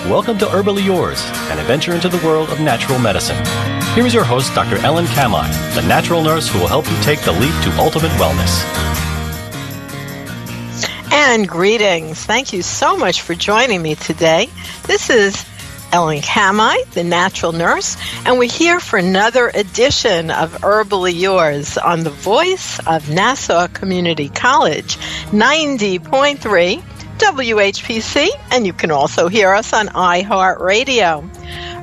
Welcome to Herbally Yours, an adventure into the world of natural medicine. Here is your host, Dr. Kamhi, the natural nurse who will help you take the leap to ultimate wellness. And greetings. Thank you so much for joining me today. This is Kamhi, the natural nurse, and we're here for another edition of Herbally Yours on the voice of Nassau Community College, 90.3 WHPC, and you can also hear us on iHeartRadio.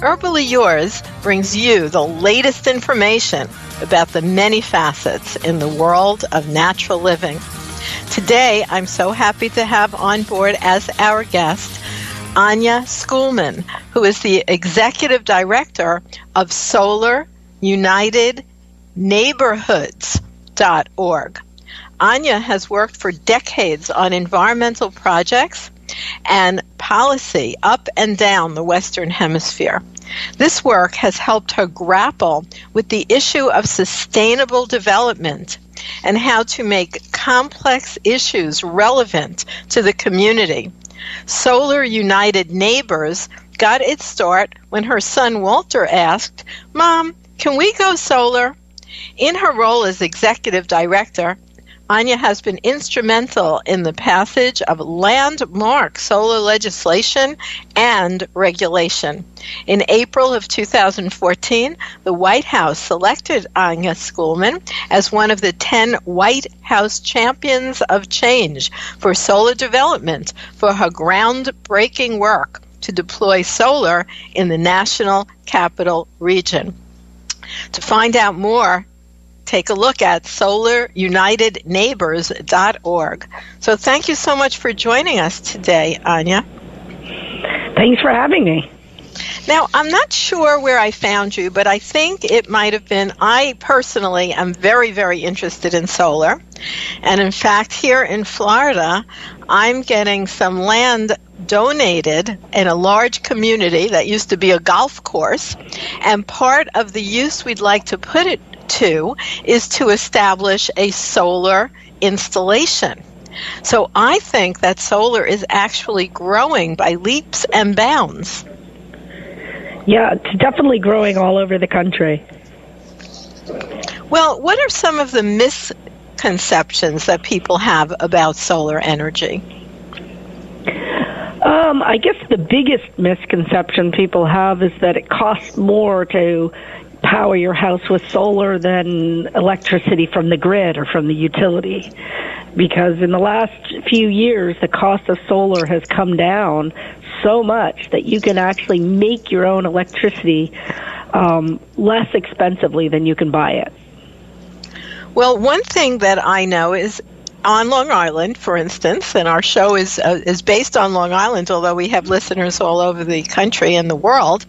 Herbally Yours brings you the latest information about the many facets in the world of natural living. Today, I'm so happy to have on board as our guest Anya Schoolman, who is the Executive Director of Solar United Neighborhoods.org. Anya has worked for decades on environmental projects and policy up and down the Western Hemisphere. This work has helped her grapple with the issue of sustainable development and how to make complex issues relevant to the community. Solar United Neighbors got its start when her son Walter asked, "Mom, can we go solar?" In her role as executive director, Anya has been instrumental in the passage of landmark solar legislation and regulation. In April of 2014, the White House selected Anya Schoolman as one of the 10 White House Champions of Change for solar development for her groundbreaking work to deploy solar in the National Capital Region. To find out more, take a look at solarunitedneighbors.org. So thank you so much for joining us today, Anya. Thanks for having me. Now, I'm not sure where I found you, but I think it might have been, I personally am very, very interested in solar. And in fact, here in Florida, I'm getting some land donated in a large community that used to be a golf course. And part of the use we'd like to put it to is to establish a solar installation. So I think that solar is actually growing by leaps and bounds. Yeah, it's definitely growing all over the country. Well, what are some of the misconceptions that people have about solar energy? I guess the biggest misconception people have is that it costs more to power your house with solar than electricity from the grid or from the utility. Because in the last few years, the cost of solar has come down so much that you can actually make your own electricity less expensively than you can buy it. Well, one thing that I know is on Long Island, for instance, and our show is based on Long Island, although we have listeners all over the country and the world.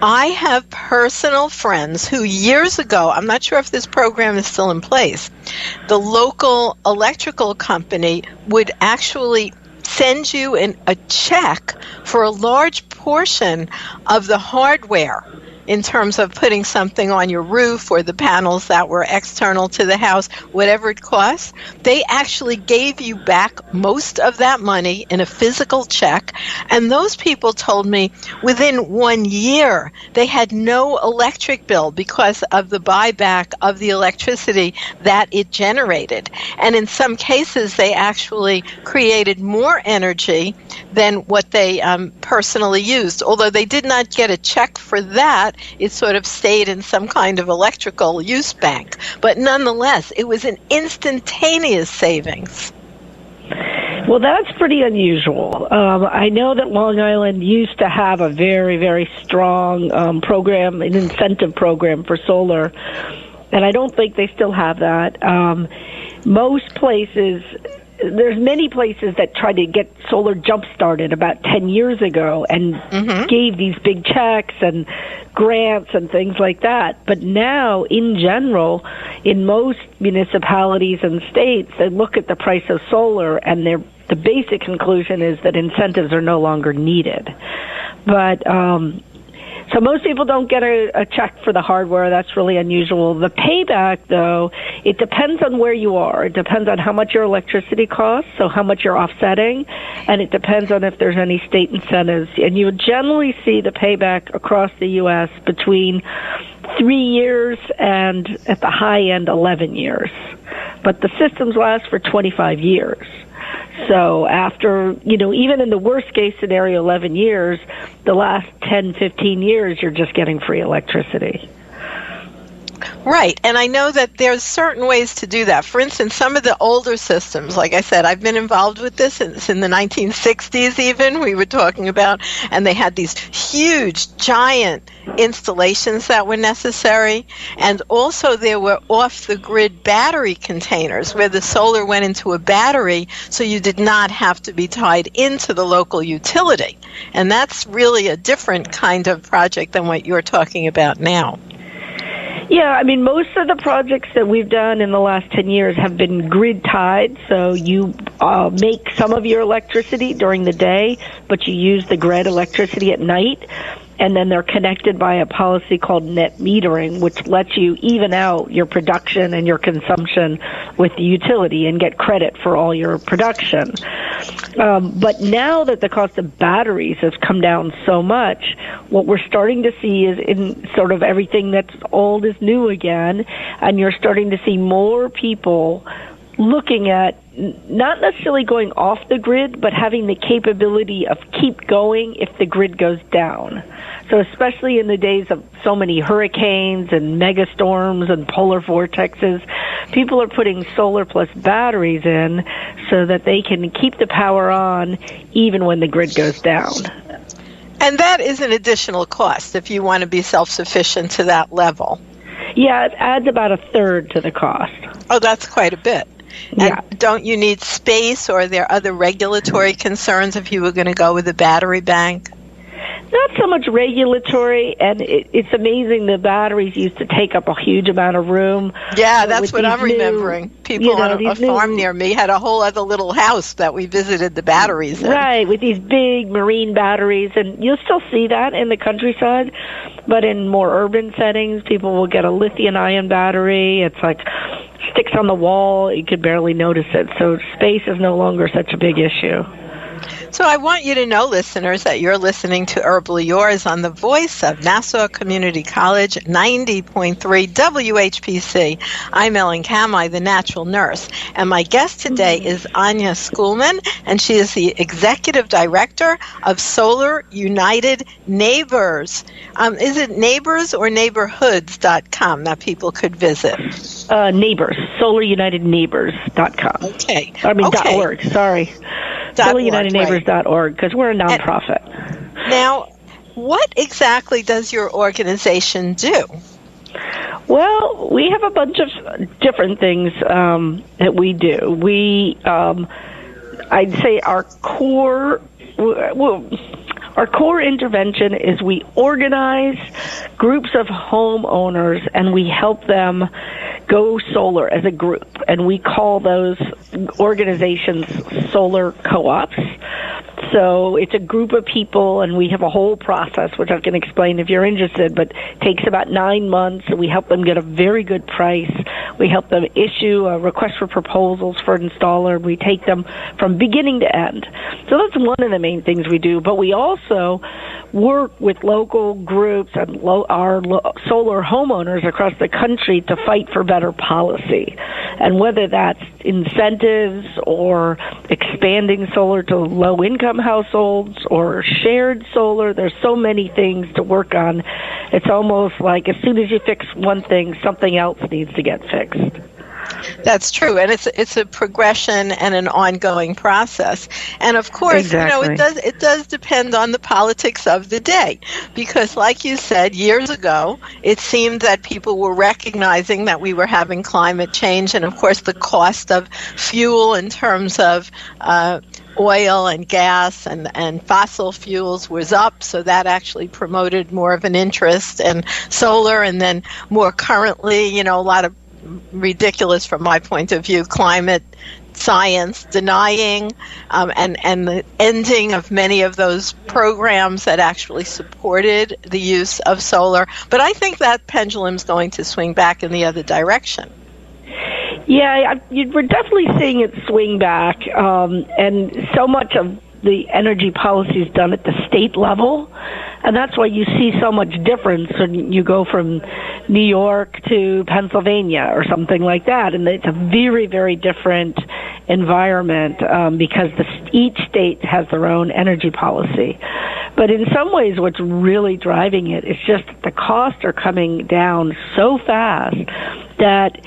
I have personal friends who years ago, I'm not sure if this program is still in place, the local electrical company would actually send you a check for a large portion of the hardware in terms of putting something on your roof or the panels that were external to the house, whatever it costs. They actually gave you back most of that money in a physical check, and those people told me within 1 year they had no electric bill because of the buyback of the electricity that it generated. And in some cases they actually created more energy than what they personally used. Although they did not get a check for that, it sort of stayed in some kind of electrical use bank. But nonetheless, it was an instantaneous savings. Well, that's pretty unusual. I know that Long Island used to have a very, very strong program, an incentive program for solar, and I don't think they still have that. Most places, there's many places that tried to get solar jump-started about 10 years ago and gave these big checks and grants and things like that. But now, in general, in most municipalities and states, they look at the price of solar and the basic conclusion is that incentives are no longer needed. But So most people don't get a check for the hardware. That's really unusual. The payback, though, it depends on where you are. It depends on how much your electricity costs, so how much you're offsetting, and it depends on if there's any state incentives. And you would generally see the payback across the U.S. between 3 years and, at the high end, 11 years. But the systems last for 25 years. So after, even in the worst case scenario, 11 years, the last 10, 15 years, you're just getting free electricity. Right, and I know that there's certain ways to do that. For instance, some of the older systems, like I said, I've been involved with this since in the 1960s even, we were talking about, and they had these huge, giant installations that were necessary, and also there were off-the-grid battery containers where the solar went into a battery, so you did not have to be tied into the local utility. And that's really a different kind of project than what you're talking about now. Yeah, most of the projects that we've done in the last 10 years have been grid tied, so you make some of your electricity during the day, but you use the grid electricity at night, and then they're connected by a policy called net metering, which lets you even out your production and your consumption with the utility and get credit for all your production. But now that the cost of batteries has come down so much, what we're starting to see is in sort of everything that's old is new again, and you're starting to see more people looking at not necessarily going off the grid, but having the capability of keep going if the grid goes down. So especially in the days of so many hurricanes and megastorms and polar vortexes, people are putting solar plus batteries in so that they can keep the power on even when the grid goes down. And that is an additional cost if you want to be self-sufficient to that level. Yeah, it adds about a third to the cost. Oh, that's quite a bit. Yeah. And don't you need space, or are there other regulatory concerns if you were going to go with a battery bank? Not so much regulatory, and it's amazing the batteries used to take up a huge amount of room. Yeah, that's what I'm remembering. People on a farm near me had a whole other little house that we visited the batteries in. Right, with these big marine batteries, and you'll still see that in the countryside, but in more urban settings, people will get a lithium-ion battery. It's like sticks on the wall, you could barely notice it. So space is no longer such a big issue. So I want you to know, listeners, that you're listening to Herbal Yours on the voice of Nassau Community College, 90.3 WHPC. I'm Ellen Kamhi, the natural nurse, and my guest today is Anya Schoolman, and she is the Executive Director of Solar United Neighbors. Is it neighbors or neighborhoods.com that people could visit? Neighbors, solarunitedneighbors.com. Okay. Okay. .org, sorry. SolarUnitedNeighbors.org, because we're a nonprofit. Now, what exactly does your organization do? Well, we have a bunch of different things that we do. We, I'd say our core intervention is we organize groups of homeowners and we help them go solar as a group, and we call those organizations solar co-ops. So it's a group of people, and we have a whole process, which I can explain if you're interested, but it takes about 9 months, and we help them get a very good price. We help them issue a request for proposals for an installer. We take them from beginning to end. So that's one of the main things we do, but we also work with local groups and our solar homeowners across the country to fight for better policy. And whether that's incentives or expanding solar to low-income households or shared solar, there's so many things to work on. It's almost like as soon as you fix one thing, something else needs to get fixed. That's true, and it's a progression and an ongoing process. And of course, exactly. It does depend on the politics of the day, because like you said, years ago, it seemed that people were recognizing that we were having climate change, and of course the cost of fuel in terms of oil and gas and fossil fuels was up, so that actually promoted more of an interest in solar. And then more currently, a lot of ridiculous, from my point of view, climate science, denying and the ending of many of those programs that actually supported the use of solar. But I think that pendulum's going to swing back in the other direction. Yeah, we're definitely seeing it swing back, and so much of the energy policy is done at the state level, and that's why you see so much difference when you go from New York to Pennsylvania or something like that, and it's a very, very different environment because each state has their own energy policy. But in some ways, what's really driving it is just the costs are coming down so fast that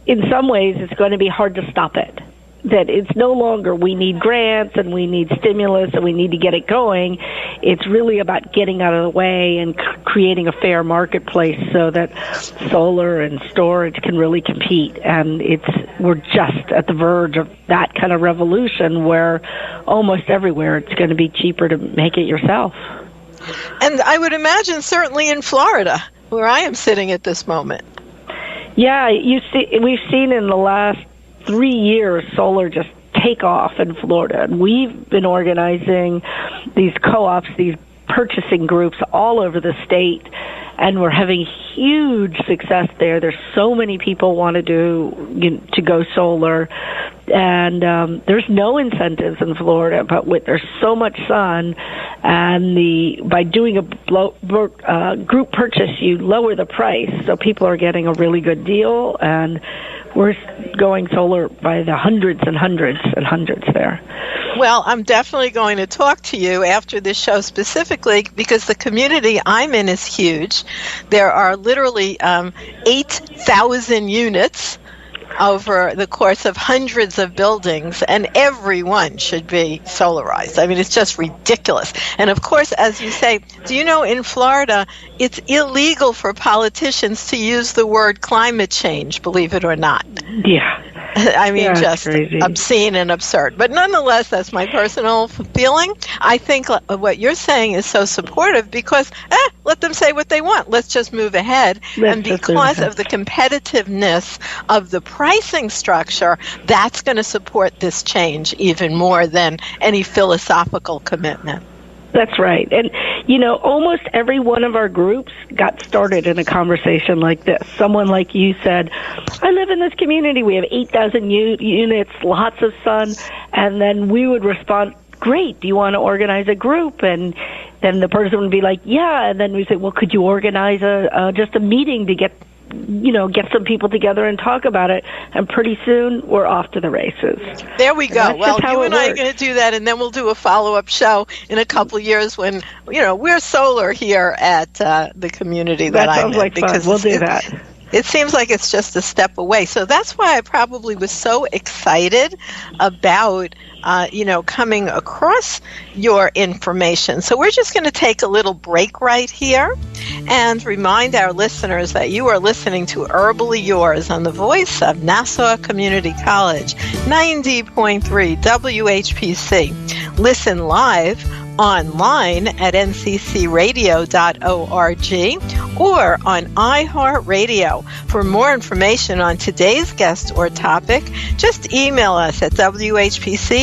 in some ways it's going to be hard to stop it. That it's no longer we need grants and we need stimulus and we need to get it going. It's really about getting out of the way and creating a fair marketplace so that solar and storage can really compete. And we're just at the verge of that kind of revolution where almost everywhere it's going to be cheaper to make it yourself. And I would imagine certainly in Florida, where I am sitting at this moment. Yeah, we've seen in the last 3 years, solar just take off in Florida. And we've been organizing these co-ops, these purchasing groups all over the state, and we're having huge success there. There's so many people want to go solar, and there's no incentives in Florida, but there's so much sun, and by doing a group purchase, you lower the price, so people are getting a really good deal, and we're going solar by the hundreds and hundreds and hundreds there. Well, I'm definitely going to talk to you after this show specifically because the community I'm in is huge. There are literally 8,000 units over the course of hundreds of buildings, and everyone should be solarized. I mean, it's just ridiculous. And of course, as you say, do you know in Florida, it's illegal for politicians to use the word climate change, believe it or not. Yeah. I mean, just crazy. Obscene and absurd. But nonetheless, that's my personal feeling. I think what you're saying is so supportive because, let them say what they want. Let's just move ahead. And because of the competitiveness of the pricing structure, that's going to support this change even more than any philosophical commitment. That's right. And, almost every one of our groups got started in a conversation like this. Someone like you said, I live in this community. We have 8,000 units, lots of sun. And then we would respond, great, do you want to organize a group? And then the person would be like, yeah. And then we say, well, could you organize just a meeting to get some people together and talk about it, and pretty soon we're off to the races. There we go. Well, you and I are going to do that, and then we'll do a follow-up show in a couple of years when, we're solar here at the community that I'm in. That sounds like fun. We'll do that. It seems like it's just a step away. So that's why I probably was so excited about, coming across your information. So we're just going to take a little break right here and remind our listeners that you are listening to Herbally Yours on the voice of Nassau Community College, 90.3 WHPC. Listen live online at nccradio.org or on iHeartRadio. For more information on today's guest or topic, just email us at whpc@ncc.edu.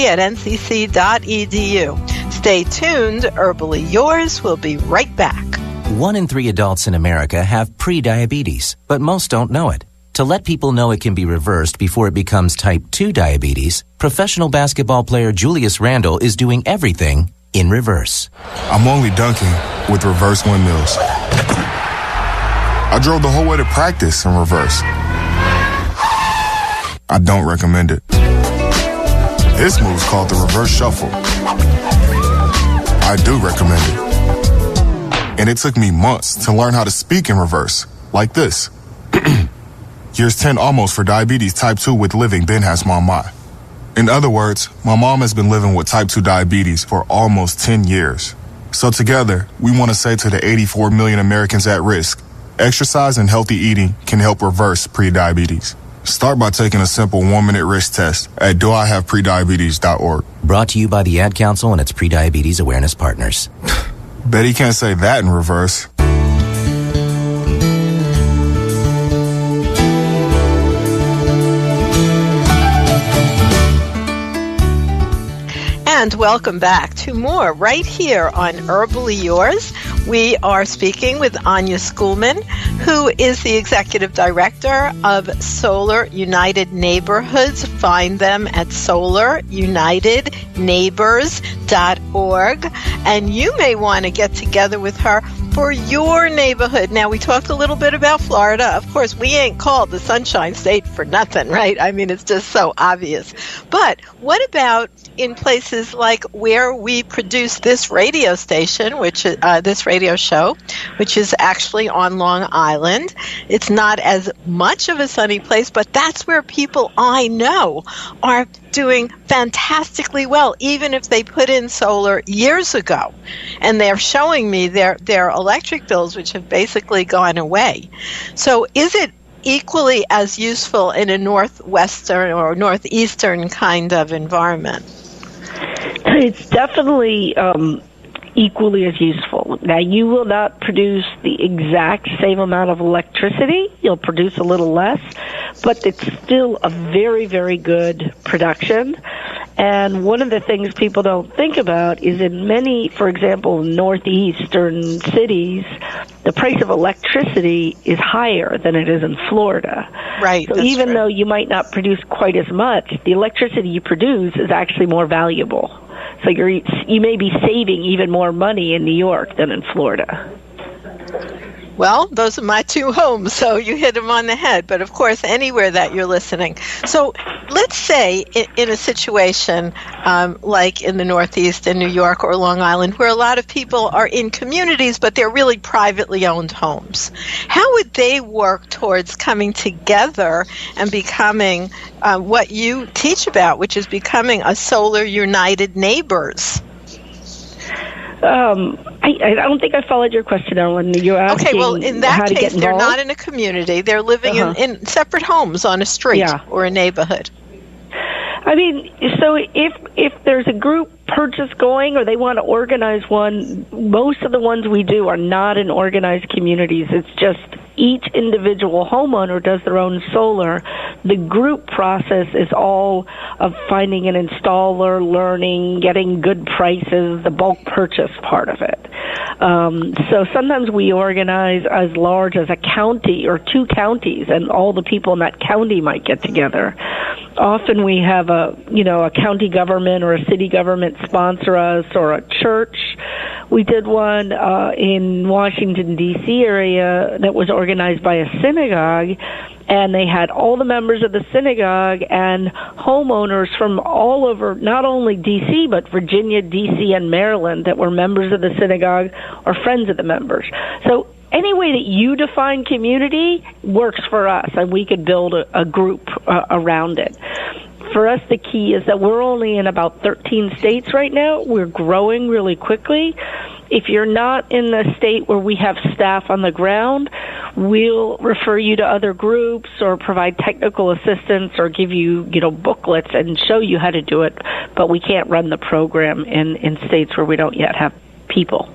Stay tuned. Herbally Yours will be right back. 1 in 3 adults in America have prediabetes, but most don't know it. To let people know it can be reversed before it becomes type 2 diabetes, professional basketball player Julius Randle is doing everything in reverse. I'm only dunking with reverse windmills. I drove the whole way to practice in reverse. I don't recommend it. This move's called the reverse shuffle. I do recommend it. And it took me months to learn how to speak in reverse, like this. Years 10 almost for diabetes type 2 with living Ben has mama. In other words, my mom has been living with type 2 diabetes for almost 10 years. So together, we want to say to the 84 million Americans at risk, exercise and healthy eating can help reverse prediabetes. Start by taking a simple 1-minute risk test at doihaveprediabetes.org. Brought to you by the Ad Council and its Prediabetes Awareness Partners. Bet he can't say that in reverse. And welcome back to more right here on Herbally Yours. We are speaking with Anya Schoolman, who is the Executive Director of Solar United Neighborhoods. Find them at solarunitedneighbors.org. And you may want to get together with her for your neighborhood. Now, we talked a little bit about Florida. Of course, we ain't called the Sunshine State for nothing, right? I mean, it's just so obvious. But what about in places like where we produce this radio station, which is this radio show, which is actually on Long Island? It's not as much of a sunny place, but that's where people I know are doing fantastically well, even if they put in solar years ago. And they're showing me their electric bills, which have basically gone away. So is it equally as useful in a northwestern or northeastern kind of environment? It's definitely equally as useful. Now, you will not produce the exact same amount of electricity. You'll produce a little less, but it's still a very, very good production. And one of the things people don't think about is in many, for example, northeastern cities, the price of electricity is higher than it is in Florida. Right. So even though you might not produce quite as much, the electricity you produce is actually more valuable. So you may be saving even more money in New York than in Florida. Well, those are my two homes, so you hit them on the head. But, of course, anywhere that you're listening. So let's say in a situation like in the Northeast in New York or Long Island, where a lot of people are in communities, but they're really privately owned homes. How would they work towards coming together and becoming what you teach about, which is becoming a Solar United Neighbors? I don't think I followed your question, Ellen. You're asking okay, well, in that case, they're not in a community. They're living in separate homes on a street or a neighborhood. I mean, so if there's a group purchase going or they want to organize one, most of the ones we do are not in organized communities. It's just each individual homeowner does their own solar. The group process is all of finding an installer, learning, getting good prices, the bulk purchase part of it. So sometimes we organize as large as a county or two counties, and all the people in that county might get together. Often we have a county government or a city government sponsor us, or a church. We did one in Washington, D.C. area that was organized by a synagogue, and they had all the members of the synagogue and homeowners from all over, not only D.C., but Virginia, D.C., and Maryland that were members of the synagogue or friends of the members. So any way that you define community works for us, and we could build a group around it. For us, the key is that we're only in about 13 states right now. We're growing really quickly. If you're not in the state where we have staff on the ground, we'll refer you to other groups or provide technical assistance or give you, booklets and show you how to do it. But we can't run the program in states where we don't yet have people.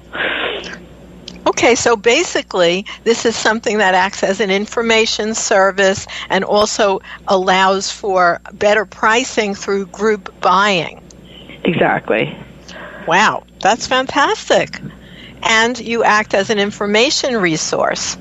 Okay, so basically, this is something that acts as an information service and also allows for better pricing through group buying. Exactly. Wow, that's fantastic. And you act as an information resource.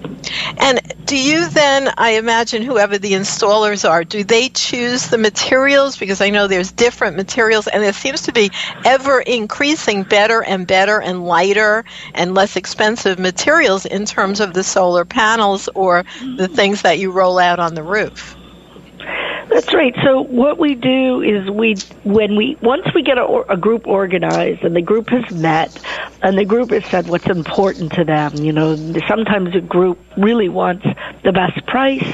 And do you then, I imagine whoever the installers are, do they choose the materials? Because I know there's different materials, and there seems to be ever increasing better and lighter and less expensive materials in terms of the solar panels or the things that you roll out on the roof. That's right. So what we do is once we get a group organized and the group has met and the group has said what's important to them, sometimes a group really wants the best price.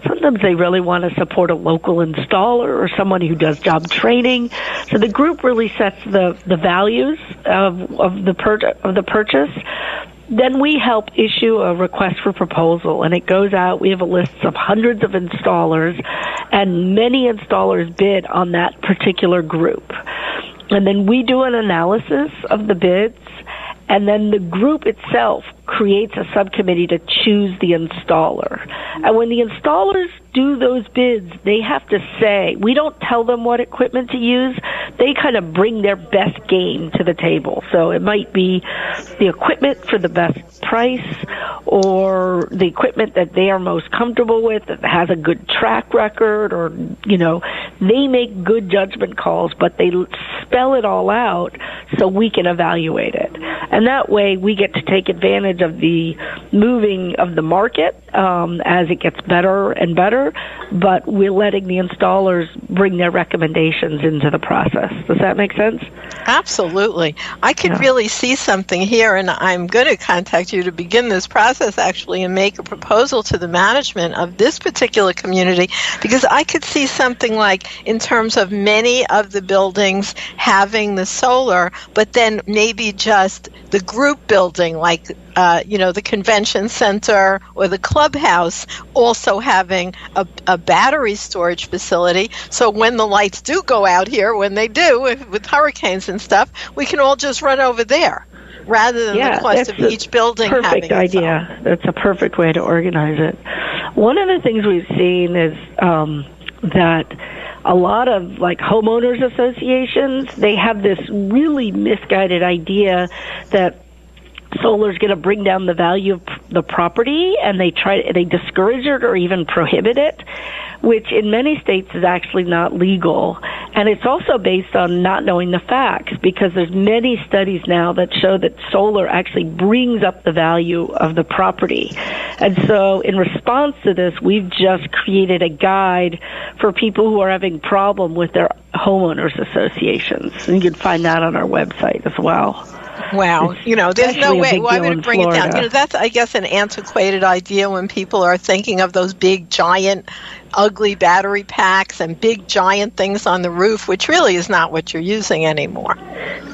Sometimes they really want to support a local installer or someone who does job training. So the group really sets the values of the purchase. Then we help issue a request for proposal, and it goes out. We have a list of hundreds of installers, and many installers bid on that particular group. And then we do an analysis of the bids, and then the group itself creates a subcommittee to choose the installer. And when the installers do those bids, they have to say, we don't tell them what equipment to use. they kind of bring their best game to the table. So it might be the equipment for the best price, or the equipment that they are most comfortable with, that has a good track record, or, they make good judgment calls, but they spell it all out so we can evaluate it. And that way we get to take advantage of the moving of the market as it gets better and better, but we're letting the installers bring their recommendations into the process. Does that make sense? Absolutely. I could really see something here, and I'm going to contact you to begin this process, actually, and make a proposal to the management of this particular community, because I could see something like, in terms of many of the buildings having the solar, but then maybe just the group building, like the convention center or the clubhouse, also having a battery storage facility. So when the lights do go out here, when they do, with hurricanes and stuff, we can all just run over there, rather than the cost of each building having perfect idea. That's a perfect way to organize it. One of the things we've seen is that a lot of homeowners associations, they have this really misguided idea that solar is going to bring down the value of the property, and they discourage it or even prohibit it, which in many states is actually not legal. And it's also based on not knowing the facts, because there's many studies now that show that solar actually brings up the value of the property. And so in response to this, we've just created a guide for people who are having problem with their homeowners associations. And you can find that on our website as well. Wow. There's no way. Why would it bring it down? That's, I guess, an antiquated idea when people are thinking of those big, giant, ugly battery packs and big, giant things on the roof, which really is not what you're using anymore.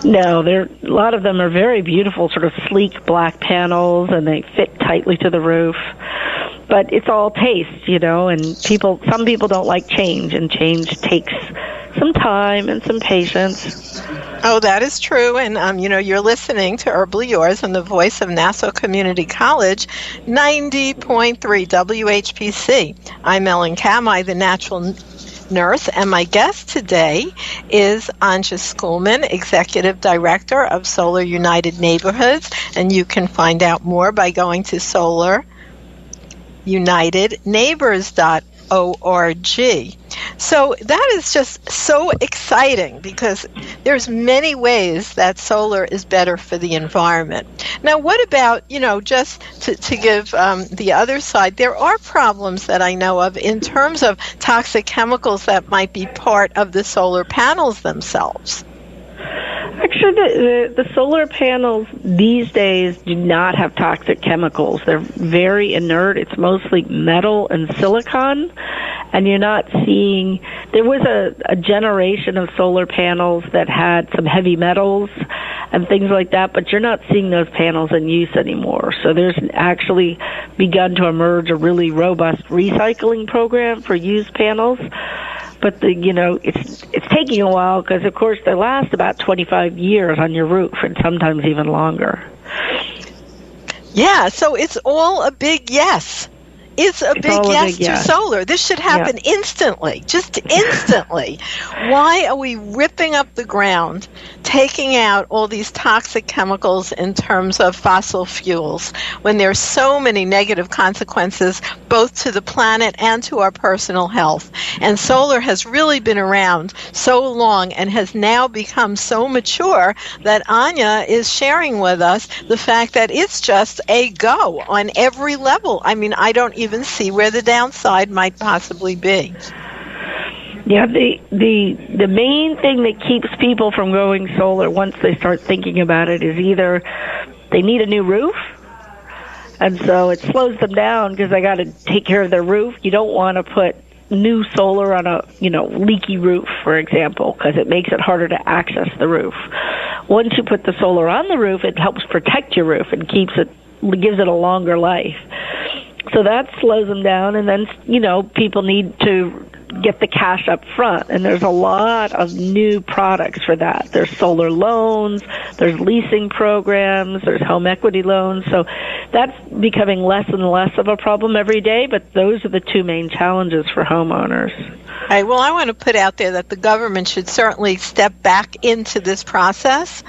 No, a lot of them are very beautiful, sort of sleek black panels, and they fit tightly to the roof. But it's all taste, and some people don't like change, and change takes some time and some patience. Oh, that is true. And, you're listening to Herbally Yours on the voice of Nassau Community College, 90.3 WHPC. I'm Ellen Kamhi, the natural nurse, and my guest today is Anya Schoolman, Executive Director of Solar United Neighborhoods. And you can find out more by going to solarunitedneighbors.org. So that is just so exciting, because there's many ways that solar is better for the environment. Now, what about, just to give the other side, there are problems that I know of in terms of toxic chemicals that might be part of the solar panels themselves. Actually, the solar panels these days do not have toxic chemicals. They're very inert. It's mostly metal and silicon. And you're not seeing, there was a generation of solar panels that had some heavy metals and things like that, but you're not seeing those panels in use anymore. So there's actually begun to emerge a really robust recycling program for used panels. But it's taking a while, because of course they last about 25 years on your roof, and sometimes even longer. Yeah, so it's all a big yes. It's a big yes to solar. This should happen instantly, just instantly. Why are we ripping up the ground, taking out all these toxic chemicals in terms of fossil fuels, when there's so many negative consequences both to the planet and to our personal health? And solar has really been around so long and has now become so mature that Anya is sharing with us the fact that it's just a go on every level. I mean, I don't even see where the downside might possibly be. Yeah, the main thing that keeps people from going solar once they start thinking about it is either they need a new roof, and so it slows them down because they got to take care of their roof. You don't want to put new solar on a leaky roof, for example, because it makes it harder to access the roof. Once you put the solar on the roof, it helps protect your roof and gives it a longer life. So that slows them down, and then, people need to get the cash up front, and there's a lot of new products for that. There's solar loans, there's leasing programs, there's home equity loans, so that's becoming less and less of a problem every day, but those are the two main challenges for homeowners. Right. Well, I want to put out there that the government should certainly step back into this process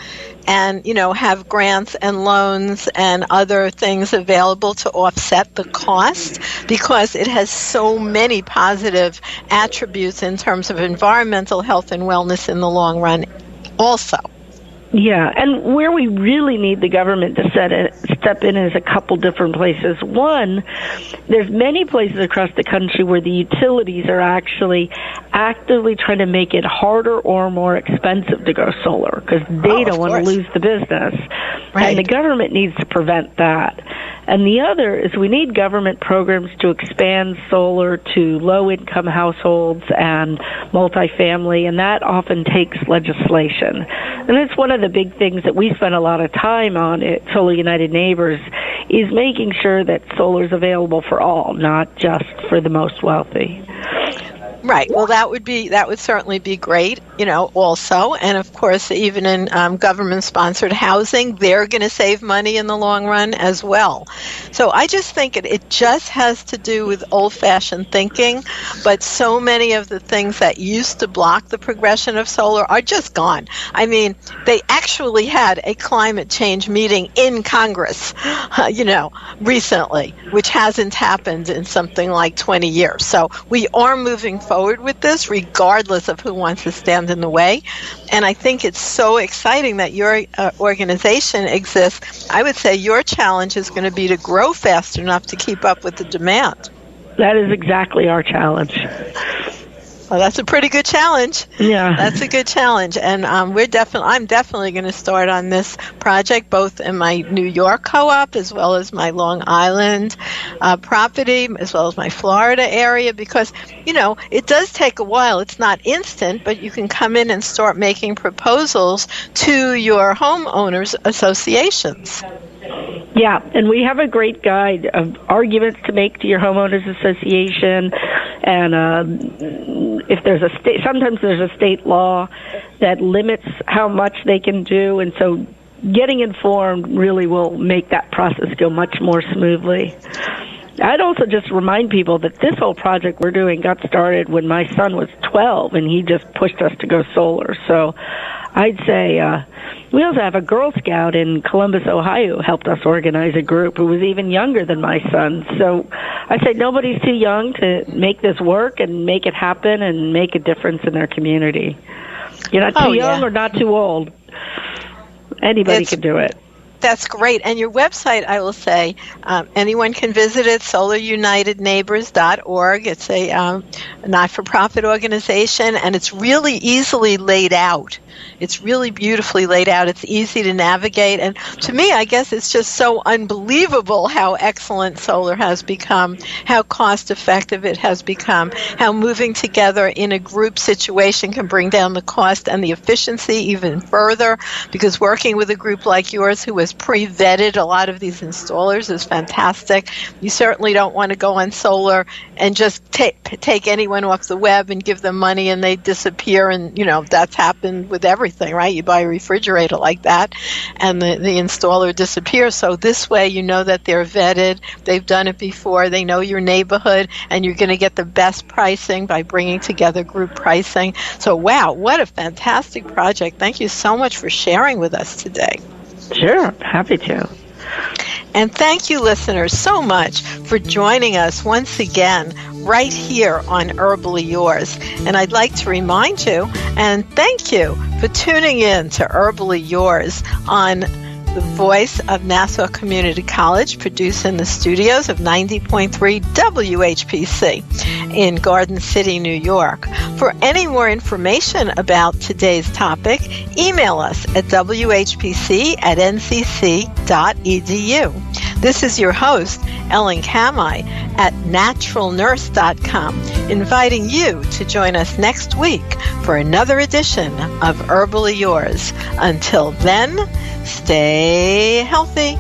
and, have grants and loans and other things available to offset the cost, because it has so many positive attributes in terms of environmental health and wellness in the long run also. Yeah, and where we really need the government to step in is a couple different places. One, there's many places across the country where the utilities are actually actively trying to make it harder or more expensive to go solar because they don't want to lose the business. Right. And the government needs to prevent that. And the other is we need government programs to expand solar to low-income households and multifamily, and that often takes legislation. And it's one of the big things that we spend a lot of time on at Solar United Neighbors is making sure that solar is available for all, not just for the most wealthy. Right. Well, that would certainly be great, also. And of course, even in government-sponsored housing, they're going to save money in the long run as well. So I just think it just has to do with old-fashioned thinking, but so many of the things that used to block the progression of solar are just gone. I mean, they actually had a climate change meeting in Congress, recently, which hasn't happened in something like 20 years. So we are moving forward with this, regardless of who wants to stand in the way. And I think it's so exciting that your organization exists. I would say your challenge is going to be to grow fast enough to keep up with the demand. That is exactly our challenge. Well, that's a pretty good challenge. Yeah. That's a good challenge. And I'm definitely going to start on this project, both in my New York co-op as well as my Long Island property, as well as my Florida area, because, it does take a while. It's not instant, but you can come in and start making proposals to your homeowners associations. Yeah, and we have a great guide of arguments to make to your homeowners association, and if there's sometimes there's a state law that limits how much they can do, and so getting informed really will make that process go much more smoothly. I'd also just remind people that this whole project we're doing got started when my son was 12, and he just pushed us to go solar. So I'd say we also have a Girl Scout in Columbus, Ohio, who helped us organize a group who was even younger than my son. So I say nobody's too young to make this work and make it happen and make a difference in their community. You're not too young or not too old. Anybody can do it. That's great. And your website, I will say, anyone can visit it, solarunitedneighbors.org. It's a not-for-profit organization, and it's really easily laid out. It's really beautifully laid out. It's easy to navigate. And to me, I guess it's just so unbelievable how excellent solar has become, how cost-effective it has become, how moving together in a group situation can bring down the cost and the efficiency even further, because working with a group like yours who has pre-vetted a lot of these installers is fantastic. You certainly don't want to go on solar and just take anyone off the web and give them money and they disappear, and that's happened with everything, right? You buy a refrigerator like that and the installer disappears. So this way you know that they're vetted, they've done it before, they know your neighborhood, and you're going to get the best pricing by bringing together group pricing. So wow, what a fantastic project. Thank you so much for sharing with us today. Sure, happy to. And thank you, listeners, so much for joining us once again right here on Herbally Yours. And I'd like to remind you and thank you for tuning in to Herbally Yours on the voice of Nassau Community College, produced in the studios of 90.3 WHPC in Garden City, New York. For any more information about today's topic, email us at whpc@ncc.edu. This is your host, Ellen Kamhi, at naturalnurse.com, inviting you to join us next week for another edition of Herbally Yours. Until then, stay healthy.